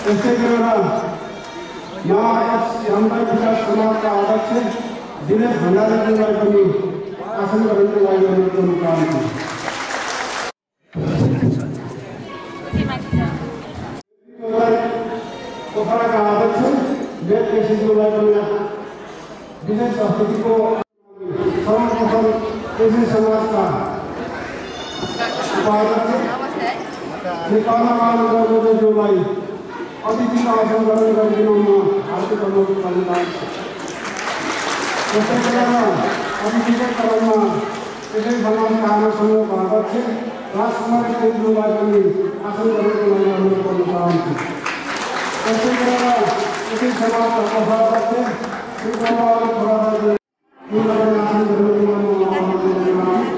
त्यसै गरेर हामीलाई विकास समाजका अध्यक्ष दिनेश भण्डारीज्यूलाई पनि आसन ग्रहणको लागि अनुरोध गर्न चाहन्छु। पोखराका अध्यक्ष वेद केसीज्यूलाई पनि विशेष अतिथिको सर्वप्रथम केसी समाजका उपाध्यक्ष निकालाज्यूलाई अतिथिको आसन ग्रहण गरिदिनुमा हार्दिक अनुरोध गर्न चाहन्छु। त्यसै गरेर अतिथिकै क्रममा त्यसै समाजका आमा समूहका अध्यक्ष राजकुमारी केसीज्यूलाई पनि आसन ग्रहणको लागि अनुरोध गर्न चाहन्छु। त्यसै गरेर त्यसै समाजका कोषाध्यक्ष श्री गोपाल खोराज्यूलाई आसन ग्रहणको लागि आह्वान गर्न चाहन्छु।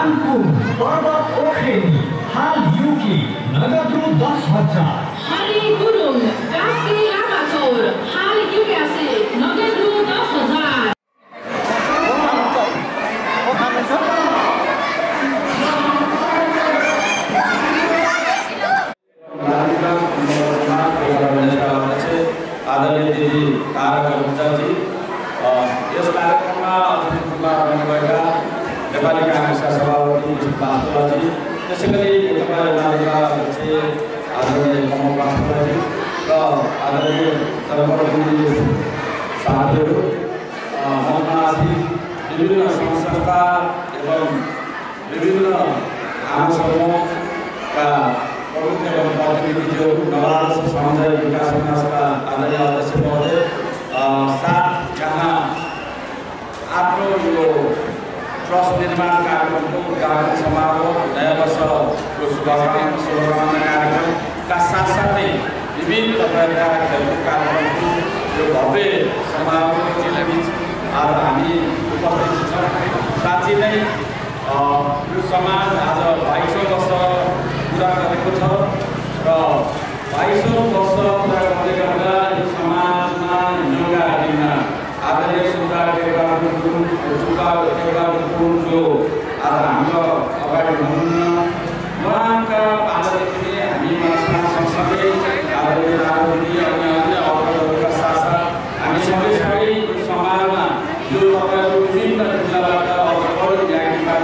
लालपुर पर्वत ओखेनी हाल युकी नगद रु 10,000 हरि गुरुङ कास्की लामाचौर हाल युकेसी नगद रु 10,000 आदरणीय दिदी तारक गुप्ताजी यस कार्यक्रममा अतिथिमा रहनुभएका नेपाली काङ्ग्रेसका सभापति बास्तोलाजी त्यसै गरी तपाईँ आदरणीय कमल बास्तोलाजी र आदरणीय सर्वप्रतिनिधि साथीहरू ममाथि विभिन्न संस्था एवं विभिन्न आम समूहका प्रमुख एवं प्रतिनिधिहरू नवराष्ट्र समुदाय विकास विकासका आदरणीय अध्यक्ष महोदय साथ यहाँ आफ्नो यो ट्रस्ट निर्माण कार्यक्रमको उद्घाटन समारोह नयाँ वर्षको शुभकामना कार्यक्रमका साथसाथै विभिन्न प्रकारका खेलकुद कार्यक्रमको यो भव्य समारोहको बिच आज हामी उपस्थित छौँ। साँच्चै नै यो समाज आज 22औं वर्ष पूरा गरेको छ र 22औं वर्ष पूरा गर्दै गर्दा यो समाजमा योगा दिन आदरणीय सुधार टेकाको जो आज हाम्रो अगाडि हुनुहुन्न उहाँका आदरणीय हामी सँगसँगै आदरणीय राजनीति अन्य अन्य अवसरहरूका साथसाथ हामी सबै यो समाजमा यो तपाईँहरू विभिन्न जिल्लाबाट अरू यात्रीबाट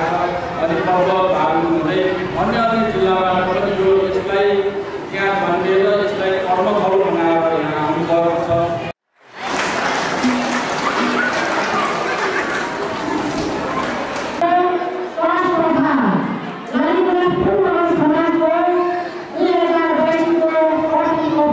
अनि पर्व भाग हुँदै अन्य अन्य जिल्लाबाट पनि यो यसलाई त्यहाँ भनिदिएर यसलाई कर्मफल बनाएर यहाँ आउनुभएको छ। समाजको 2022 को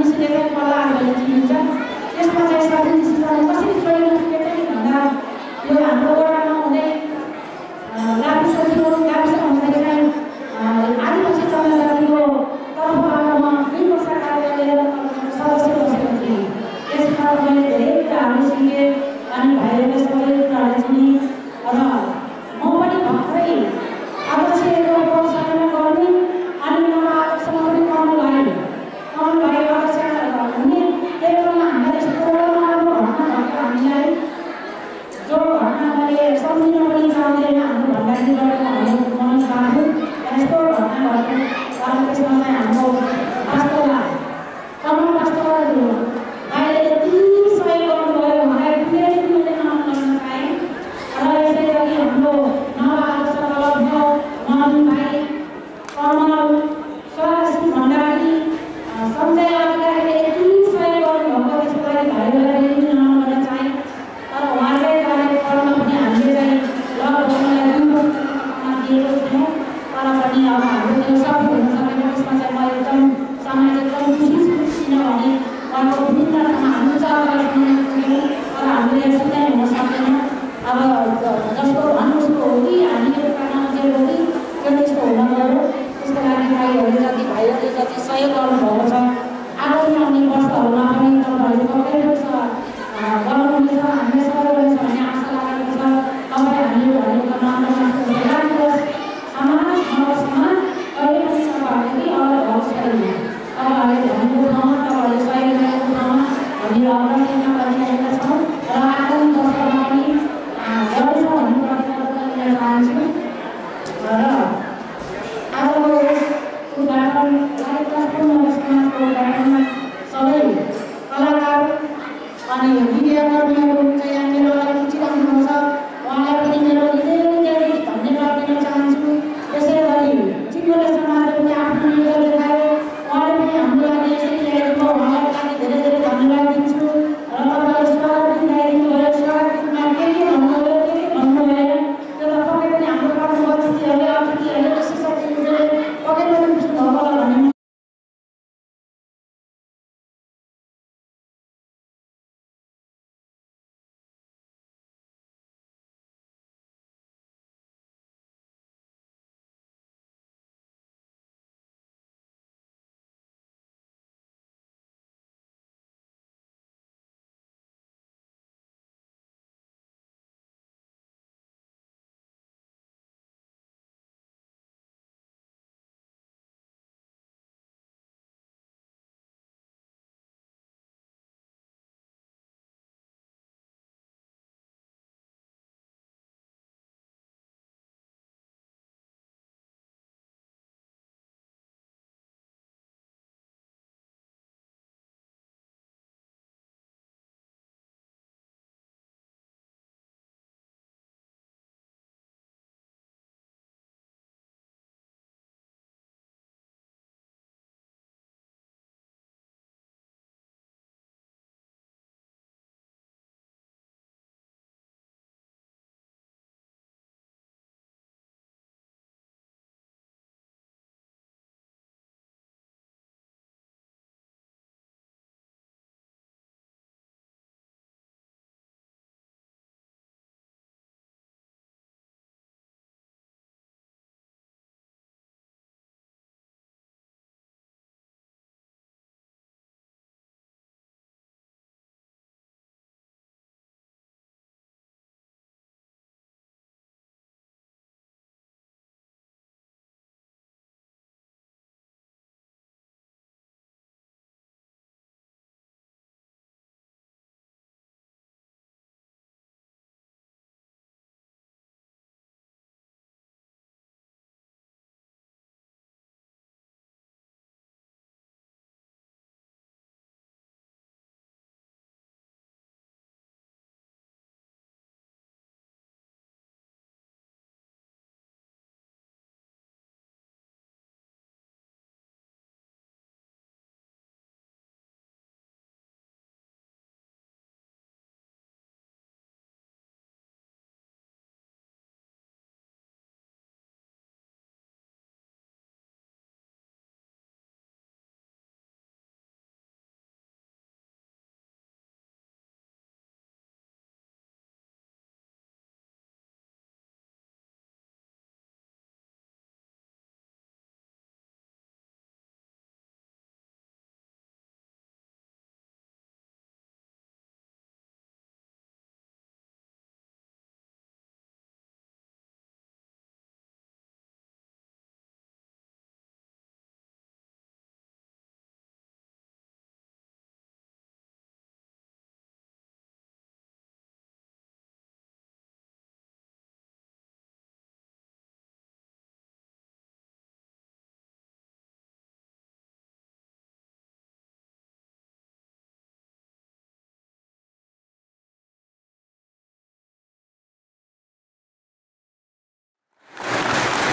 निस्केका कलाहरूले चिनिन्छ। त्यसमा चाहिँ स्वाधीन सिस्टम कसरी प्रयोग केही भन्दा यो हाम्रो वडामा हुने गाविस सचिव गाविस भन्दाखेरि चाहिँ आदिवासी जनजातिको तर्फबाट म 2 वर्ष कार्यालय सदस्य बसेको थिएँ। त्यसमा मैले धेरै कुराहरू सिकेँ अनि भाइहरूले सबै कुराहरू चिने र म पनि भर्खरै आदर्श प्रशासनमा गर्ने अनि म आदर्शमा पनि कमल भाइ आदर्श हुने त्यही बेलामा हामीलाई यस्तो नराम्रो घटना भएको हामीलाई जो घटना मैले सम्झिन पनि चाहँदैन हाम्रो भण्डारी गरेको हाम्रो मन चाहन्छु यस्तो घटना भएको कारण त्यसमा चाहिँ हाम्रो वास्तवमा कमल वास्तवहरू भाइले यति सहयोग गर्नुभयो मलाई फेरि मैले नाम गर्न पाएँ र यसै गरी हाम्रो नवआदर्श क्लबमा मदन भाइ कमल स्वास्थ्य भण्डारी सञ्जय अधिकारीले यति सहयोग गर्नुभएको त्यसको लागि भाइहरूलाई फेरि नाम गर्न चाहेँ। तर उहाँकै कार्यक्रममा पनि हामीले चाहिँ लगभगलाई 2 वर्षमा दिएको थियौँ तर पनि अब हाम्रो त्यो सफल हुन सकेन। त्यसमा चाहिँ म एकदम सामाजिक एकदम खुसी छु किनभने उहाँको भिन्नतामा हामी सहभागी हुन सक्यौँ तर हामीले सुन्दै हुन सक्दैन। अब जस्तो भन्नुको हो कि हामी यो काममा चाहिँ हो कि त्यो त्यस्तो हुन गयो। त्यसको लागि भाइहरूले जति सहयोग गर्नुभएको छ आगामी आउने वर्षहरूमा पनि तपाईँहरू पक्कै छ गर्नुहुनेछ हामीले सहयोग गर्नेछ भन्ने आशा लागेको छ। तपाईँ हामीले भनेको नाममा राख्नुहोस् समाज समाज कहिले पनि सहभागी अरू भएको छैन। तपाईँहरूले भनेको ठाउँमा तपाईँहरूले सहयोग गरेको ठाउँमा हामीले अग्रगतिमा गरिरहेका छौँ र आगामी वर्षमा पनि गर्छौँ भन्ने प्रतिबद्धता दिन चाहन्छु। र आजको यस उद्घाटन कार्यक्रम पूर्ण समाजको उद्घाटनमा सबै कलाकार अनि मिडियाकर्मीहरू चाहिँ यहाँनिर रुचिराख्नुहुन्छ उहाँलाई पनि मेरो धेरै धन्यवाद दिन चाहन्छु। यसै गरी चितवले समाजले पनि आफ्नो योगदान देखायो उहाँले पनि हाम्रो लागि यसरी ल्याएको उहाँलाई लागि धेरै धेरै धन्यवाद दिन्छु र तपाईँलाई स्वागत दिन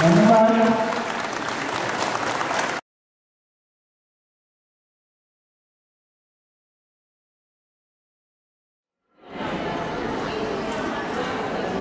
धन्यवाद।